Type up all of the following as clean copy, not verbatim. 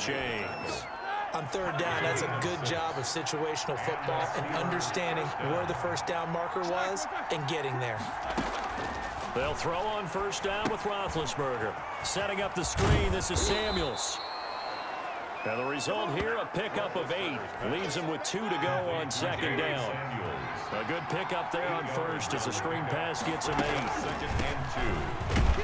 chains. On third down, that's a good job of situational football and understanding where the first down marker was and getting there. They'll throw on first down with Roethlisberger. Setting up the screen, this is Samuels. Now the result here, a pickup of 8. Leaves him with 2 to go on second down. A good pickup there on first as the screen pass gets him 8. Second and 2.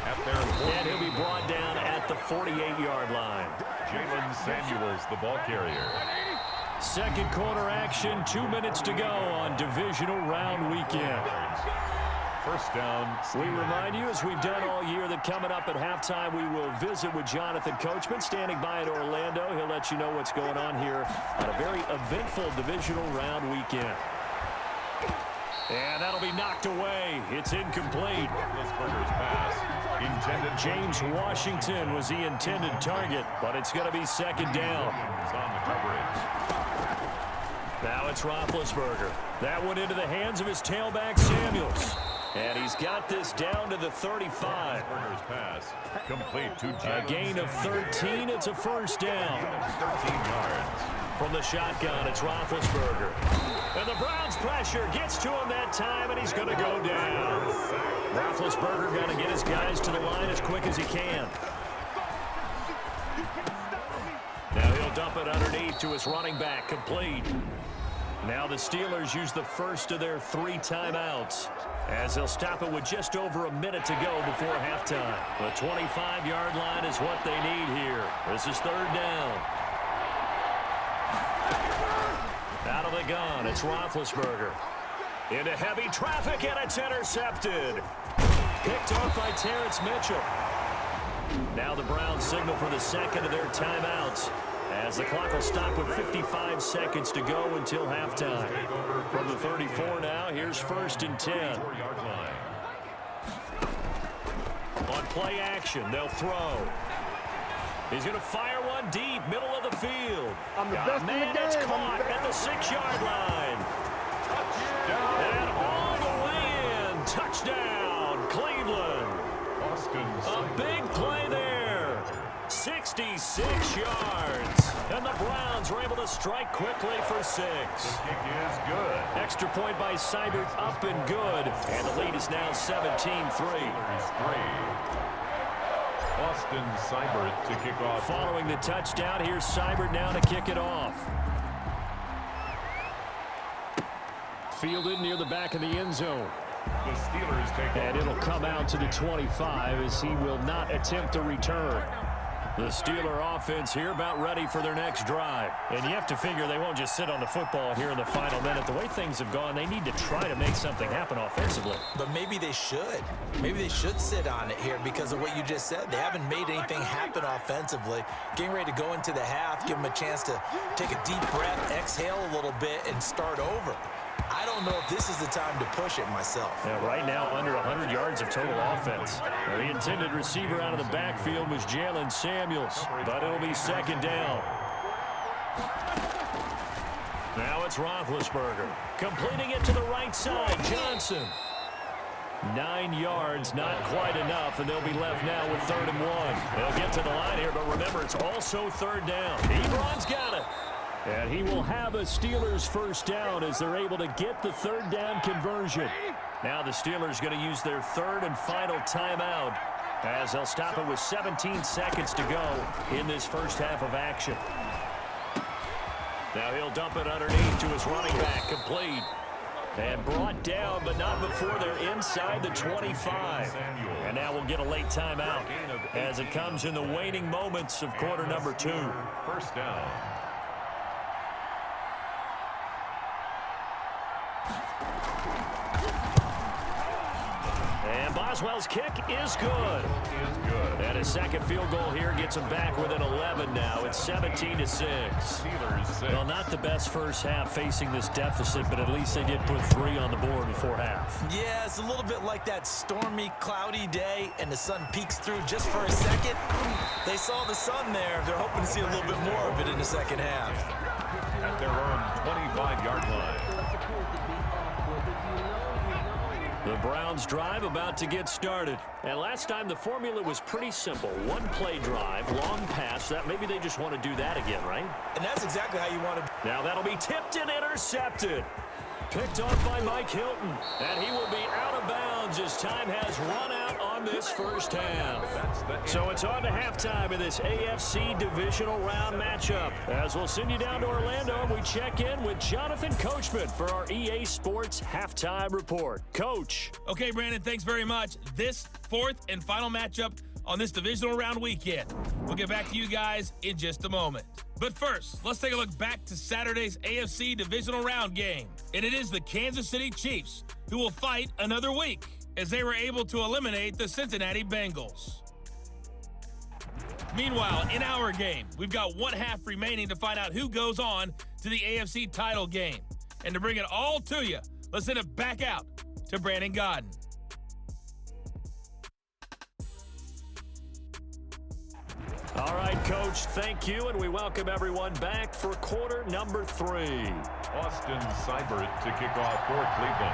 And he'll be brought down at the 48-yard line. Jalen Samuels, the ball carrier. Second quarter action, 2 minutes to go on divisional round weekend. First down. We remind you, as we've done all year, that coming up at halftime, we will visit with Jonathan Coachman, standing by in Orlando. He'll let you know what's going on here on a very eventful divisional round weekend. And that'll be knocked away. It's incomplete. Roethlisberger's pass. Intended. James Washington was the intended target, but it's going to be second down. He's on the coverage. Now it's Roethlisberger. That went into the hands of his tailback, Samuels. And he's got this down to the 35. Roethlisberger's pass. Complete to A gain of 13. It's a first down. 13 yards. From the shotgun, it's Roethlisberger. And the Browns' pressure gets to him that time, and he's going to go down. Roethlisberger got to get his guys to the line as quick as he can. Now he'll dump it underneath to his running back, complete. Now the Steelers use the first of their 3 timeouts, as they'll stop it with just over a minute to go before halftime. The 25-yard line is what they need here. This is third down. Out of the gun, it's Roethlisberger. Into heavy traffic, and it's intercepted. Picked off by Terrence Mitchell. Now the Browns signal for the second of their timeouts, as the clock will stop with 55 seconds to go until halftime. From the 34 now, here's first and 10. 4-yard line. On play action, they'll throw. He's going to fire one deep, middle of the field. Man, it's caught at the 6-yard line. And all the way in. Touchdown, Cleveland. A big play there. 66 yards. And the Browns were able to strike quickly for 6. The kick is good. Extra point by Seibert, up and good. And the lead is now 17-3. Austin Seibert to kick off. Following the touchdown, here's Seibert now to kick it off. Fielded near the back of the end zone. The Steelers take And it'll come out to the 25 as he will not attempt a return. The Steeler offense here about ready for their next drive. And you have to figure they won't just sit on the football here in the final minute. The way things have gone, they need to try to make something happen offensively. But maybe they should. Maybe they should sit on it here because of what you just said. They haven't made anything happen offensively. Getting ready to go into the half, give them a chance to take a deep breath, exhale a little bit, and start over. I don't know if this is the time to push it myself. Yeah, right now, under 100 yards of total offense. The intended receiver out of the backfield was Jalen Samuels, but it'll be second down. Now it's Roethlisberger, completing it to the right side, Johnson. 9 yards, not quite enough, and they'll be left now with 3rd and 1. They'll get to the line here, but remember, it's also third down. Ebron's got it. And he will have a Steelers first down as they're able to get the third down conversion. Now the Steelers going to use their 3rd and final timeout as they'll stop it with 17 seconds to go in this first half of action. Now he'll dump it underneath to his running back, complete. And brought down, but not before they're inside the 25. And now we'll get a late timeout as it comes in the waning moments of quarter number 2. First down. And Boswell's kick is good. And his second field goal here gets him back within 11 now. It's 17-6. Steelers 6. Well, not the best first half facing this deficit, but at least they did put 3 on the board before half. Yeah, it's a little bit like that stormy, cloudy day, and the sun peeks through just for a second. They saw the sun there. They're hoping to see a little bit more of it in the second half. At their own 25-yard line. The Browns drive about to get started. And last time the formula was pretty simple. One play drive, long pass. That maybe they just want to do that again, right? And that's exactly how you want to. Now that'll be tipped and intercepted. Picked off by Mike Hilton. And he will be out of bounds as time has run out on this first half. So it's on to halftime in this AFC divisional round matchup. As we'll send you down to Orlando, and we check in with Jonathan Coachman for our EA Sports halftime report. Coach. Okay, Brandon, thanks very much. This fourth and final matchup on this divisional round weekend. We'll get back to you guys in just a moment. But first, let's take a look back to Saturday's AFC divisional round game. And it is the Kansas City Chiefs who will fight another week as they were able to eliminate the Cincinnati Bengals. Meanwhile, in our game, we've got one half remaining to find out who goes on to the AFC title game. And to bring it all to you, let's send it back out to Brandon Godden. All right, Coach, thank you, and we welcome everyone back for quarter number 3. Austin Seibert to kick off for Cleveland.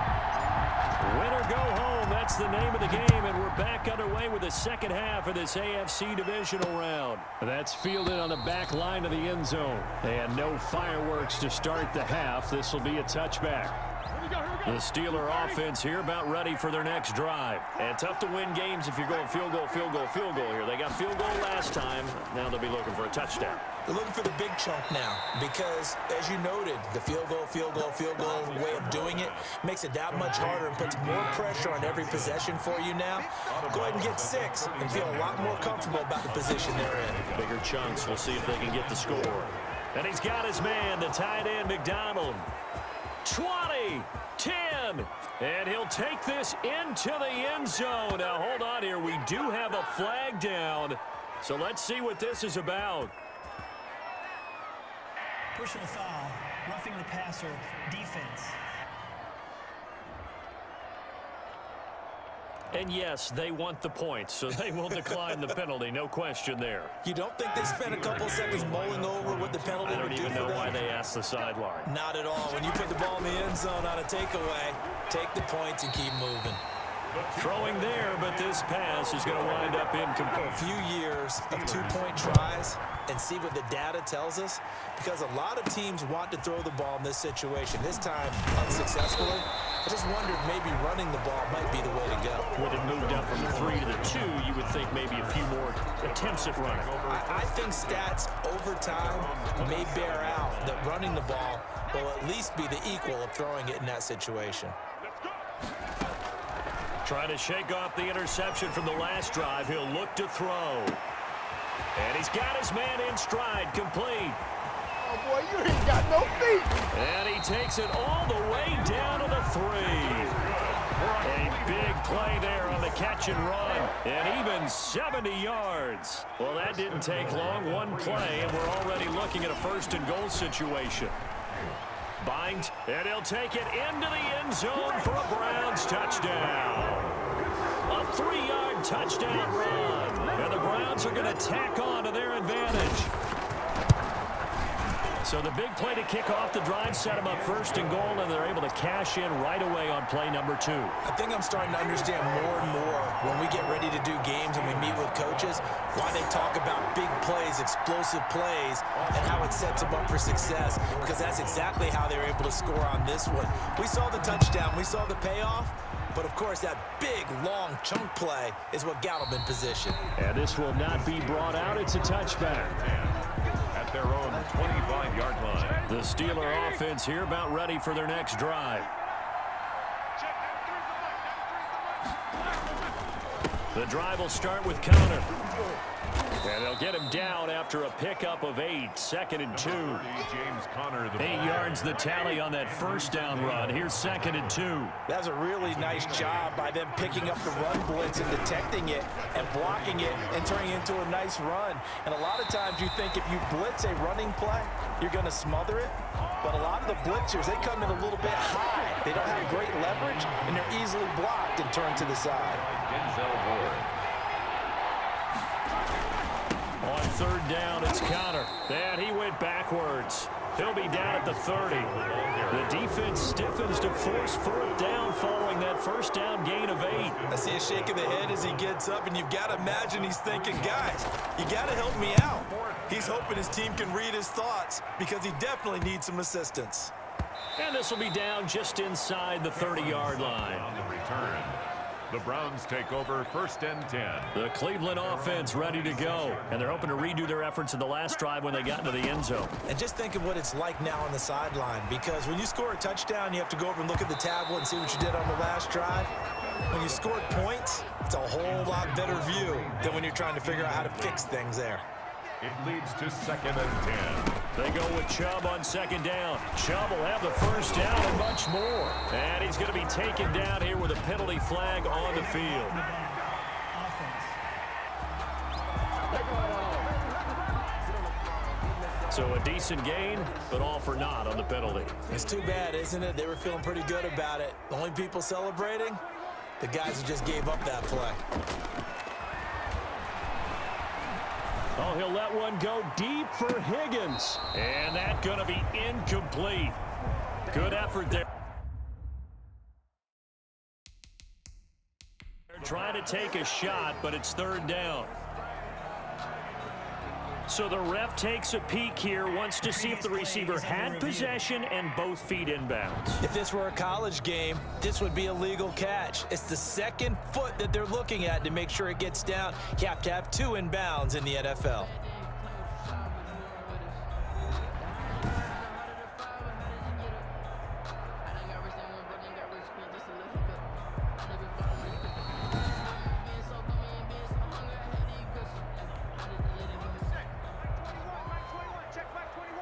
Win or go home, that's the name of the game, and we're back underway with the second half of this AFC divisional round. That's fielded on the back line of the end zone. And no fireworks to start the half. This will be a touchback. The Steeler offense here about ready for their next drive. And tough to win games if you're going field goal, field goal, field goal here. They got field goal last time. Now they'll be looking for a touchdown. They're looking for the big chunk now because, as you noted, the field goal way of doing it makes it that much harder and puts more pressure on every possession for you now. Go ahead and get 6 and feel a lot more comfortable about the position they're in. Bigger chunks. We'll see if they can get the score. And he's got his man, the tight end, McDonald. 20, 10, and he'll take this into the end zone. Now, hold on here. We do have a flag down, so let's see what this is about. Personal foul, roughing the passer, defense. And yes, they want the points, so they will decline the penalty. No question there. You don't think they spent a couple seconds mulling over what the penalty would do for them? I don't even know why they asked the sideline. Not at all. When you put the ball in the end zone on a takeaway, take the points and keep moving. Throwing there, but this pass is going to wind up incomplete. A few years of 2-point tries and see what the data tells us, because a lot of teams want to throw the ball in this situation. This time, unsuccessfully. I just wondered maybe running the ball might be the way to go. When it moved up from the 3 to the 2, you would think maybe a few more attempts at running. I think stats over time may bear out that running the ball will at least be the equal of throwing it in that situation. Trying to shake off the interception from the last drive. He'll look to throw. And he's got his man in stride, complete. Oh, boy, you ain't got no feet. And he takes it all the way down to the 3. A big play there on the catch and run. And even 70 yards. Well, that didn't take long. One play, and we're already looking at a first and goal situation. Bind, and he'll take it into the end zone for a Browns touchdown. A 3-yard touchdown run. And the Browns are going to tack on to their advantage. So the big play to kick off the drive set them up first and goal, and they're able to cash in right away on play number 2. I think I'm starting to understand more and more when we get ready to do games and we meet with coaches why they talk about big plays, explosive plays, and how it sets them up for success, because that's exactly how they were able to score on this one. We saw the touchdown. We saw the payoff. But, of course, that big, long chunk play is what got them in position. And this will not be brought out. It's a touchback. At their own 25-yard line. The Steeler offense here about ready for their next drive. The drive will start with counter. And they'll get him down after a pickup of 8, 2nd and 2. James Conner, 8 yards the tally on that first down run. Here's 2nd and 2. That's a really nice job by them picking up the run blitz and detecting it and blocking it and turning it into a nice run. And a lot of times you think if you blitz a running play, you're going to smother it. But a lot of the blitzers, they come in a little bit high. They don't have great leverage, and they're easily blocked and turned to the side. Denzel Ward. On third down. It's Connor. And he went backwards. He'll be down at the 30. The defense stiffens to force fourth down following that first down gain of 8. I see a shake of the head as he gets up, and you've got to imagine he's thinking, guys, you got to help me out. He's hoping his team can read his thoughts because he definitely needs some assistance. And this will be down just inside the 30-yard line. On the return, the Browns take over 1st and 10. The Cleveland offense ready to go. And they're hoping to redo their efforts in the last drive when they got into the end zone. And just think of what it's like now on the sideline, because when you score a touchdown, you have to go over and look at the tablet and see what you did on the last drive. When you scored points, it's a whole lot better view than when you're trying to figure out how to fix things there. It leads to 2nd and 10. They go with Chubb on 2nd down. Chubb will have the first down and much more. And he's going to be taken down here with a penalty flag on the field. So a decent gain, but all for naught on the penalty. It's too bad, isn't it? They were feeling pretty good about it. The only people celebrating, the guys who just gave up that play. Oh, he'll let one go deep for Higgins. And that's going to be incomplete. Good effort there. They're trying to take a shot, but it's 3rd down. So the ref takes a peek here, wants to see if the receiver had possession and both feet inbounds. If this were a college game, this would be a legal catch. It's the 2nd foot that they're looking at to make sure it gets down. You have to have 2 inbounds in the NFL.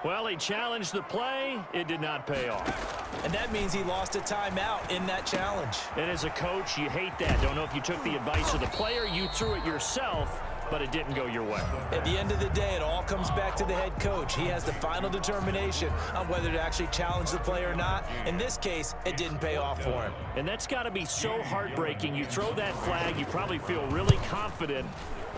Well, he challenged the play. It did not pay off. And that means he lost a timeout in that challenge. And as a coach, you hate that. Don't know if you took the advice of the player, you threw it yourself, but it didn't go your way. At the end of the day, it all comes back to the head coach. He has the final determination on whether to actually challenge the play or not. In this case, it didn't pay off for him. And that's got to be so heartbreaking. You throw that flag, you probably feel really confident,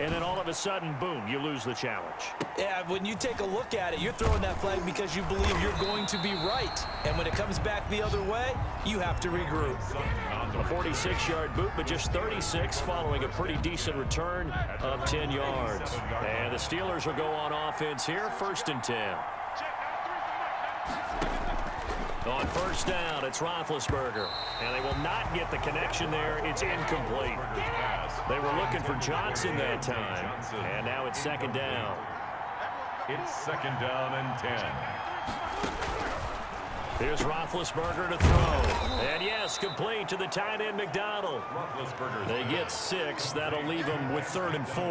and then all of a sudden, boom, you lose the challenge. Yeah, when you take a look at it, you're throwing that flag because you believe you're going to be right. And when it comes back the other way, you have to regroup. A 46-yard boot, but just 36 following a pretty decent return of 10 yards. And the Steelers will go on offense here, 1st and 10. On 1st down, it's Roethlisberger. And they will not get the connection there. It's incomplete. They were looking for Johnson that time. And now it's 2nd down. It's 2nd down and 10. Here's Roethlisberger to throw. And yes, complete to the tight end McDonald. They get 6. That'll leave them with 3rd and 4.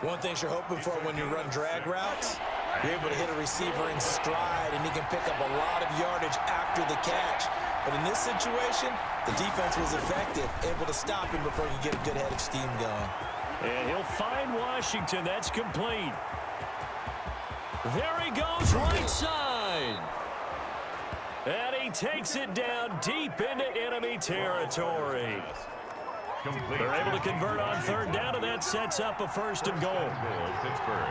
One thing you're hoping for when you run drag routes, you're able to hit a receiver in stride, and he can pick up a lot of yardage after the catch. But in this situation, the defense was effective, able to stop him before he could get a good head of steam going. And he'll find Washington. That's complete. There he goes, right side. And he takes it down deep into enemy territory. They're able to convert on 3rd down, and that sets up a 1st and goal. Pittsburgh.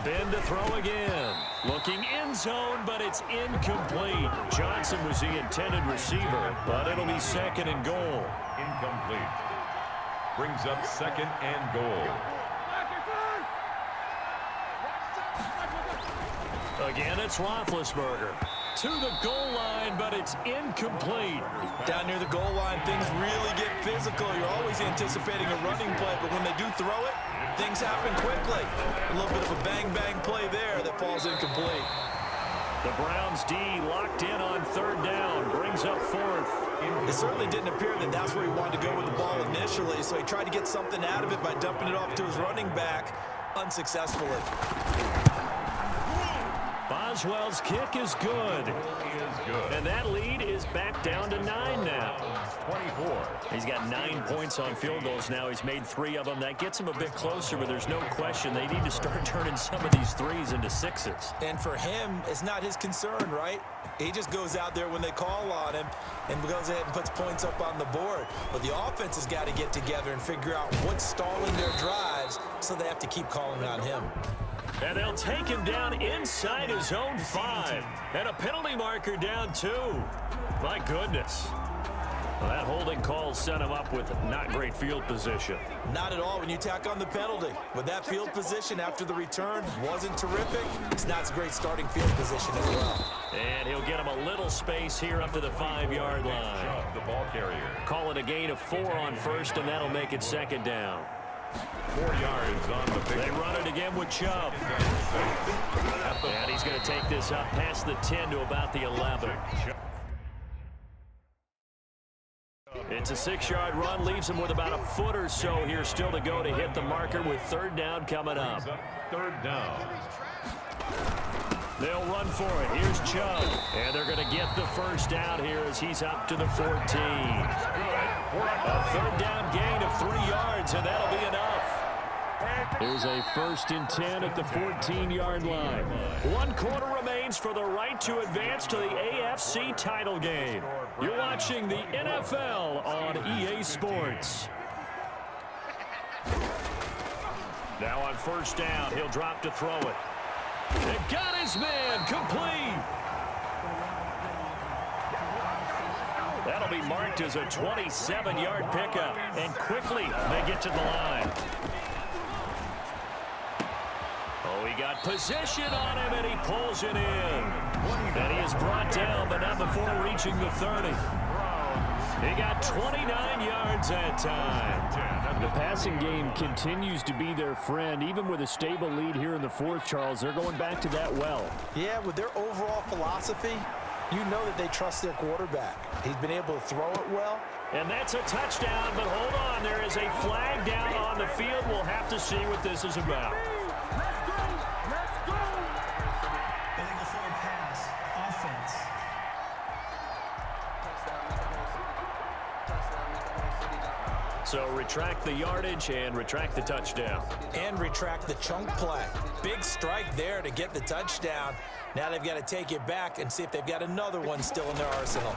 Ben to throw again. Looking end zone, but it's incomplete. Johnson was the intended receiver, but it'll be 2nd and goal. Incomplete. Brings up 2nd and goal. Again, it's Roethlisberger. To the goal line, but it's incomplete. Down near the goal line, things really get physical. You're always anticipating a running play, but when they do throw it, things happen quickly. A little bit of a bang-bang play there that falls incomplete. The Browns D locked in on 3rd down, brings up 4th. It certainly didn't appear that that's where he wanted to go with the ball initially, so he tried to get something out of it by dumping it off to his running back unsuccessfully. Boswell's kick is good. And that lead is back down to 9 now. 24. He's got 9 points on field goals now. He's made 3 of them. That gets him a bit closer, but there's no question they need to start turning some of these 3s into 6s. And for him, it's not his concern, right? He just goes out there when they call on him and goes ahead and puts points up on the board. But the offense has got to get together and figure out what's stalling their drive drives, so they have to keep calling on him. And they'll take him down inside his own 5. And a penalty marker down 2. My goodness. Well, that holding call set him up with not great field position. Not at all when you tack on the penalty. With that field position after the return wasn't terrific, it's not a great starting field position as well. And he'll get him a little space here up to the 5-yard line. The ball carrier. Call it a gain of 4 on first, and that'll make it second down. 4 yards on the They run it again with Chubb. And he's going to take this up past the 10 to about the 11. It's a 6-yard run, leaves him with about a foot or so here still to go to hit the marker with 3rd down coming up. 3rd down. They'll run for it. Here's Chubb. And they're going to get the first down here as he's up to the 14. A 3rd down gain of 3 yards, and that'll be enough. Here's a 1st and 10 at the 14-yard line. 1 quarter remains for the right to advance to the AFC title game. You're watching the NFL on EA Sports. Now on 1st down, he'll drop to throw it. They got his man complete. That'll be marked as a 27-yard pickup. And quickly, they get to the line. Oh, he got position on him, and he pulls it in. And he is brought down, but not before reaching the 30. He got 29 yards that time. The passing game continues to be their friend. Even with a stable lead here in the 4th, Charles, they're going back to that well. Yeah, with their overall philosophy, you know that they trust their quarterback. He's been able to throw it well. And that's a touchdown, but hold on. There is a flag down on the field. We'll have to see what this is about. Illegal forward pass. Offense. So retract the yardage and retract the touchdown. And retract the chunk play. Big strike there to get the touchdown. Now they've got to take it back and see if they've got another one still in their arsenal.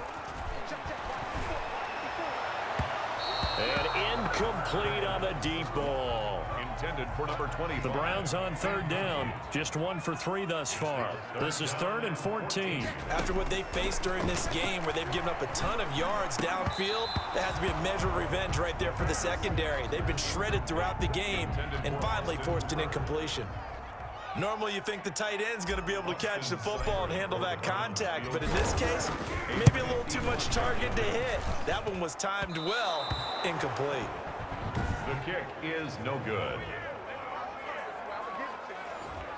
And incomplete on the deep ball. Intended for number 25. The Browns on 3rd down. Just 1 for 3 thus far. This is 3rd and 14. After what they faced during this game where they've given up a ton of yards downfield, there has to be a measure of revenge right there for the secondary. They've been shredded throughout the game and finally forced an incompletion. Normally you think the tight end's going to be able to catch the football and handle that contact, but in this case, maybe a little too much target to hit. That one was timed well, incomplete. The kick is no good.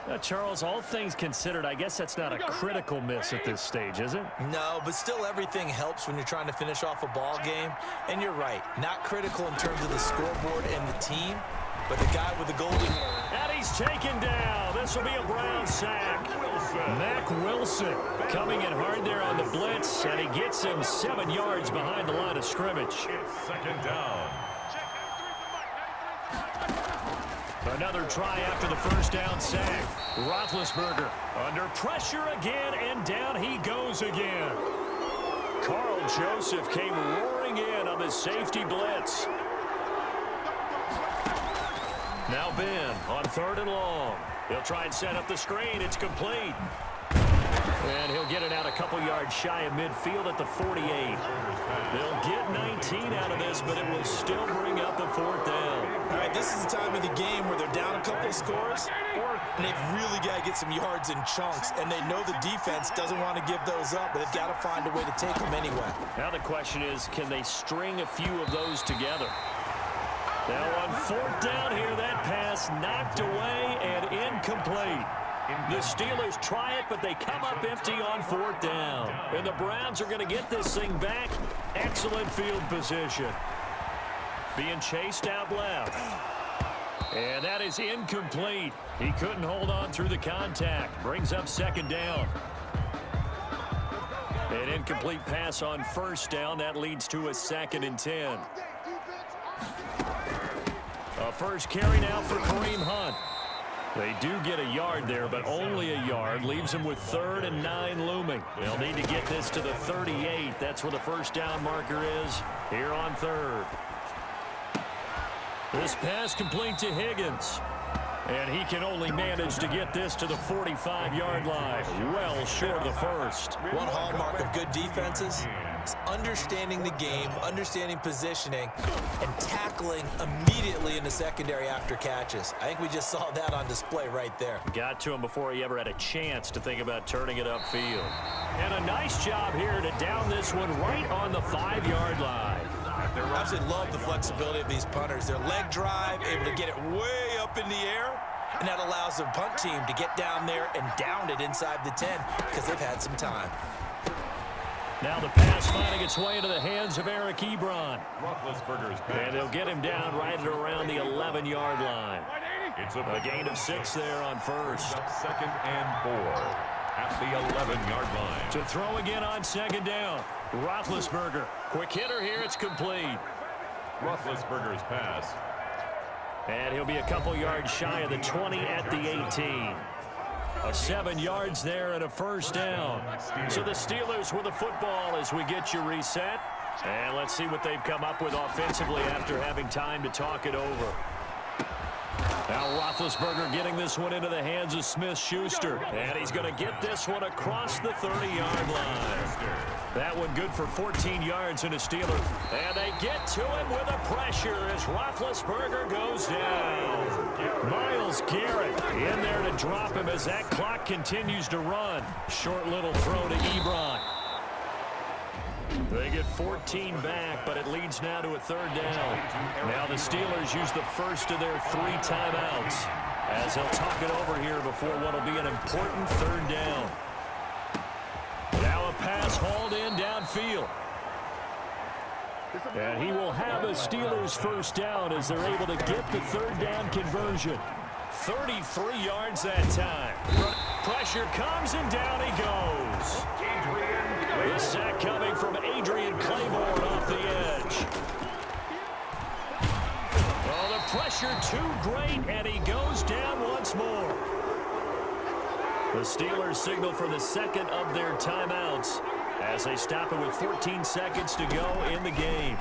Now, Charles, all things considered, I guess that's not a critical miss at this stage, is it? No, but still everything helps when you're trying to finish off a ball game. And you're right, not critical in terms of the scoreboard and the team, but the guy with the golden... And he's taken down. This will be a Brown sack. Mack Wilson coming in hard there on the blitz, and he gets him 7 yards behind the line of scrimmage. It's 2nd down. Another try after the 1st down sack. Roethlisberger under pressure again, and down he goes again. Carl Joseph came roaring in on the safety blitz. Now Ben on 3rd and long. He'll try and set up the screen. It's complete. And he'll get it out a couple yards shy of midfield at the 48. They'll get 19 out of this, but it will still bring up a 4th down. All right, this is the time of the game where they're down a couple of scores, and they've really got to get some yards in chunks, and they know the defense doesn't want to give those up, but they've got to find a way to take them anyway. Now the question is, can they string a few of those together? Now on 4th down here, that pass knocked away and incomplete. The Steelers try it, but they come up empty on 4th down. And the Browns are going to get this thing back. Excellent field position. Being chased out left. And that is incomplete. He couldn't hold on through the contact. Brings up 2nd down. An incomplete pass on 1st down. That leads to a 2nd and 10. A first carry now for Kareem Hunt. They do get a yard there, but only a yard. Leaves them with 3rd and 9 looming. They'll need to get this to the 38. That's where the 1st down marker is here on 3rd. This pass complete to Higgins. And he can only manage to get this to the 45-yard line. Well short of the first. One hallmark of good defenses is understanding the game, understanding positioning, and tackling immediately in the secondary after catches. I think we just saw that on display right there. Got to him before he ever had a chance to think about turning it upfield. And a nice job here to down this one right on the 5-yard line. I absolutely love the flexibility of these punters. Their leg drive, able to get it way up in the air, and that allows the punt team to get down there and down it inside the 10 because they've had some time. Now the pass finding its way into the hands of Eric Ebron. Roethlisberger's pass. And they'll get him down right at around the 11-yard line. It's A gain of 6 there on first. Second and 4 at the 11-yard line. To throw again on second down. Roethlisberger. Quick hitter here. It's complete. Roethlisberger's pass. And he'll be a couple yards shy of the 20 at the 18. 7 yards there and a first down. So the Steelers with the football as we get you reset. And let's see what they've come up with offensively after having time to talk it over. Now Roethlisberger getting this one into the hands of Smith-Schuster. And he's going to get this one across the 30-yard line. That one good for 14 yards in a Steeler. And they get to him with a pressure as Roethlisberger goes down. Myles Garrett in there to drop him as that clock continues to run. Short little throw to Ebron. They get 14 back, but it leads now to a third down. Now the Steelers use the first of their 3 timeouts as they'll talk it over here before what will be an important third down. Now a pass hauled in downfield. And he will have a Steelers first down as they're able to get the third down conversion. 33 yards that time. Pressure comes and down he goes. The sack coming from Adrian Claiborne off the edge. Oh, the pressure too great, and he goes down once more. The Steelers signal for the second of their timeouts as they stop it with 14 seconds to go in the game.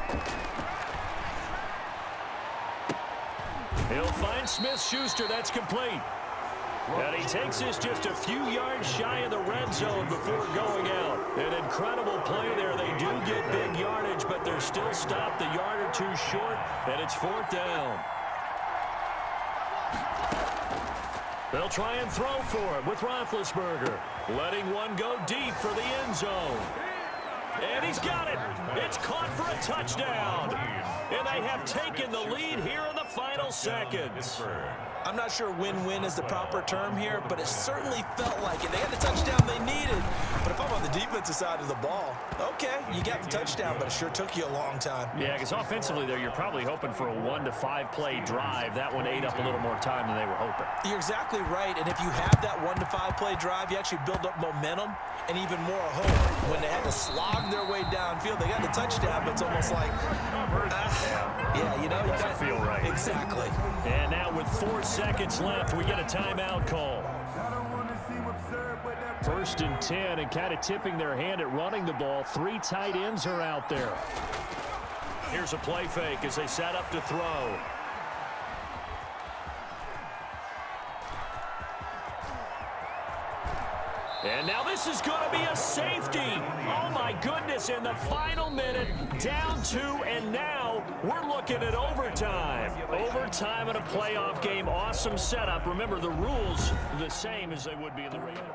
He'll find Smith-Schuster. That's complete. And he takes this just a few yards shy of the red zone before going out. An incredible play there. They do get big yardage, but they're still stopped a yard or two short, and it's 4th down. They'll try and throw for him with Roethlisberger. Letting one go deep for the end zone. And he's got it. It's caught for a touchdown. And they have taken the lead here in the final seconds. I'm not sure win-win is the proper term here, but it certainly felt like it. They had the touchdown they needed. But if I'm on the defensive side of the ball, okay, you got the touchdown, but it sure took you a long time. Yeah, because offensively there, you're probably hoping for a 1 to 5 play drive. That one ate up a little more time than they were hoping. You're exactly right, and if you have that 1 to 5 play drive, you actually build up momentum and even more hope. When they had to slog their way downfield, they got the touchdown, but it's almost like, yeah, you know, you doesn't feel right. Exactly. And now with 4 seconds left, we get a timeout call. 1st and 10, and kind of tipping their hand at running the ball. 3 tight ends are out there. Here's a play fake as they set up to throw. And now this is going to be a safety. Oh, my goodness, in the final minute, down 2, and now we're looking at overtime. Overtime in a playoff game, awesome setup. Remember, the rules are the same as they would be in the regular.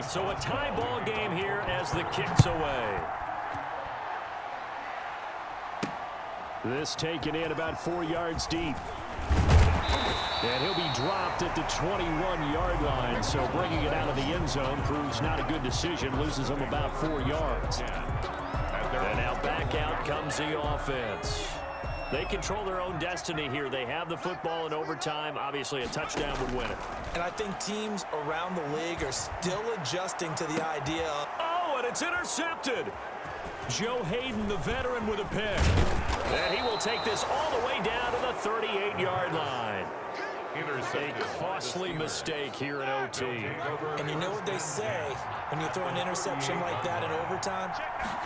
So a tie ball game here as the kick's away. This taken in about 4 yards deep. And he'll be dropped at the 21-yard line, so bringing it out of the end zone proves not a good decision, loses him about 4 yards. And now back out comes the offense. They control their own destiny here. They have the football in overtime. Obviously, a touchdown would win it. And I think teams around the league are still adjusting to the idea of... Oh, and it's intercepted. Joe Hayden, the veteran, with a pick. And he will take this all the way down to the 38-yard line. A costly mistake here in OT. And you know what they say, when you throw an interception like that in overtime,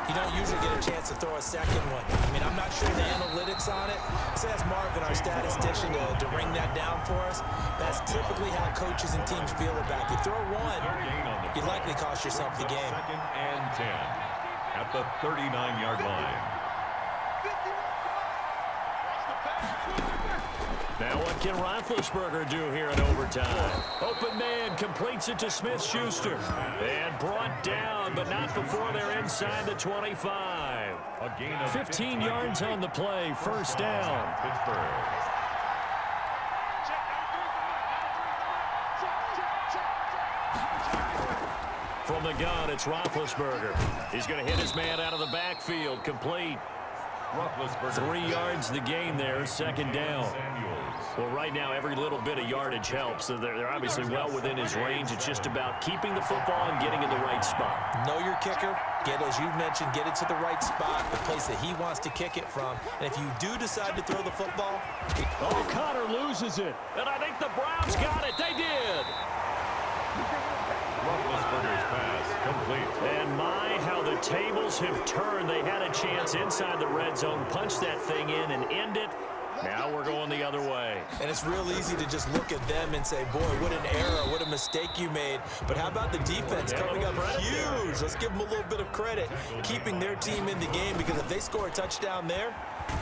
you don't usually get a chance to throw a second one. I mean, I'm not sure the analytics on it. So that's Marvin, our statistician, to ring that down for us. That's typically how coaches and teams feel about it. You throw one, you likely cost yourself the game. Second and 10 at the 39-yard line. Now what can Roethlisberger do here in overtime? Open man completes it to Smith-Schuster. And brought down, but not before they're inside the 25. 15 yards on the play, first down. Pittsburgh. From the gun, it's Roethlisberger. He's going to hit his man out of the backfield, complete. 3 yards the gain there, second down. Well, right now, every little bit of yardage helps. So they're obviously well within his range. It's just about keeping the football and getting in the right spot. Know your kicker. Get, as you mentioned, get it to the right spot, the place that he wants to kick it from. And if you do decide to throw the football... Oh, Connor loses it. And I think the Browns got it. They did. Roethlisberger's pass complete. And my, how the tables have turned. They had a chance inside the red zone, punch that thing in and end it. Now we're going the other way. And it's real easy to just look at them and say, boy, what an error, what a mistake you made. But how about the defense coming up huge? Let's give them a little bit of credit, keeping their team in the game, because if they score a touchdown there,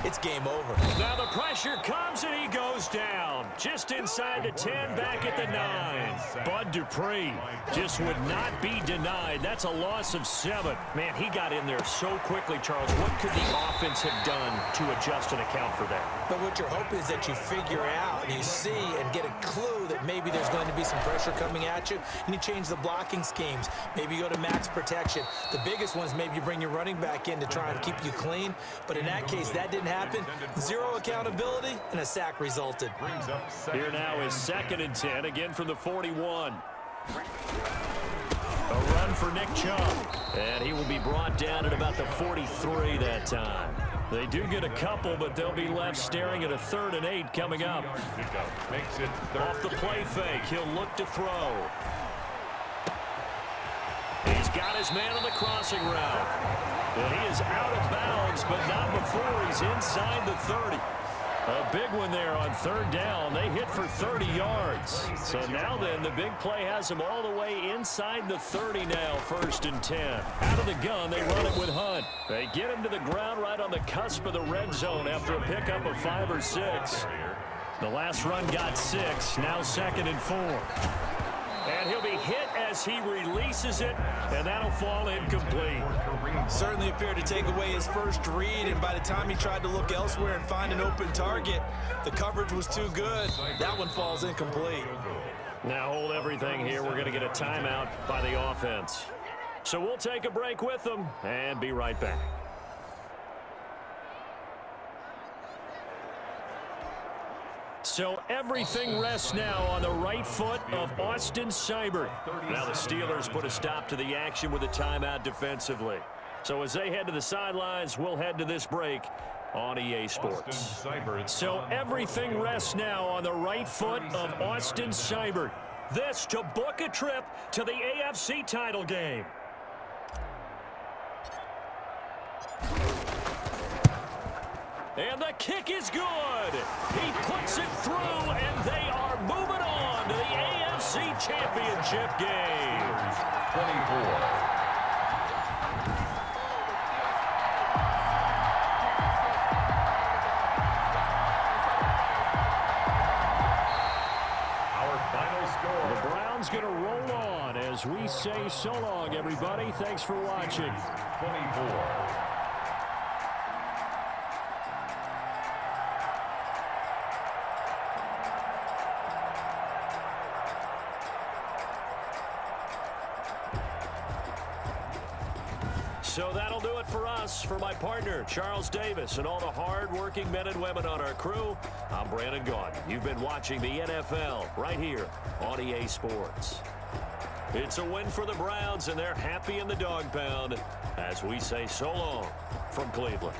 it's game over. Now the pressure comes and he goes down. Just inside the 10, back at the 9. Bud Dupree just would not be denied. That's a loss of 7. Man, he got in there so quickly, Charles. What could the offense have done to adjust and account for that? But what you're hoping is that you figure out and you see and get a clue that maybe there's going to be some pressure coming at you, and you change the blocking schemes. Maybe you go to max protection. The biggest ones, maybe you bring your running back in to try and keep you clean. But in that case, that didn't happen. Zero accountability, and a sack resulted. Here now is 2nd and 10, again from the 41. A run for Nick Chubb, and he will be brought down at about the 43 that time. They do get a couple, but they'll be left staring at a 3rd and 8 coming up. Makes it Off the play fake, he'll look to throw. He's got his man on the crossing route. And he is out of bounds, but not before he's inside the 30. A big one there on 3rd down. They hit for 30 yards. So now then, the big play has him all the way inside the 30 now, 1st and 10. Out of the gun, they run it with Hunt. They get him to the ground right on the cusp of the red zone after a pickup of 5 or 6. The last run got 6, now 2nd and 4. And he'll be hit as he releases it, and that'll fall incomplete. Certainly appeared to take away his first read, and by the time he tried to look elsewhere and find an open target, the coverage was too good. That one falls incomplete. Now hold everything here. We're going to get a timeout by the offense. So we'll take a break with them and be right back. So everything rests now on the right foot of Austin Seibert. Now the Steelers put a stop to the action with a timeout defensively. So as they head to the sidelines, we'll head to this break on EA Sports. So everything rests now on the right foot of Austin Seibert. This to book a trip to the AFC title game. And the kick is good. He puts it through, and they are moving on to the AFC Championship game. 24. The Browns going to roll on as we say so long, everybody. Thanks for watching. 24. So that'll do it for us. For my partner, Charles Davis, and all the hard-working men and women on our crew, I'm Brandon Gaudin. You've been watching the NFL right here on EA Sports. It's a win for the Browns, and they're happy in the dog pound as we say so long from Cleveland.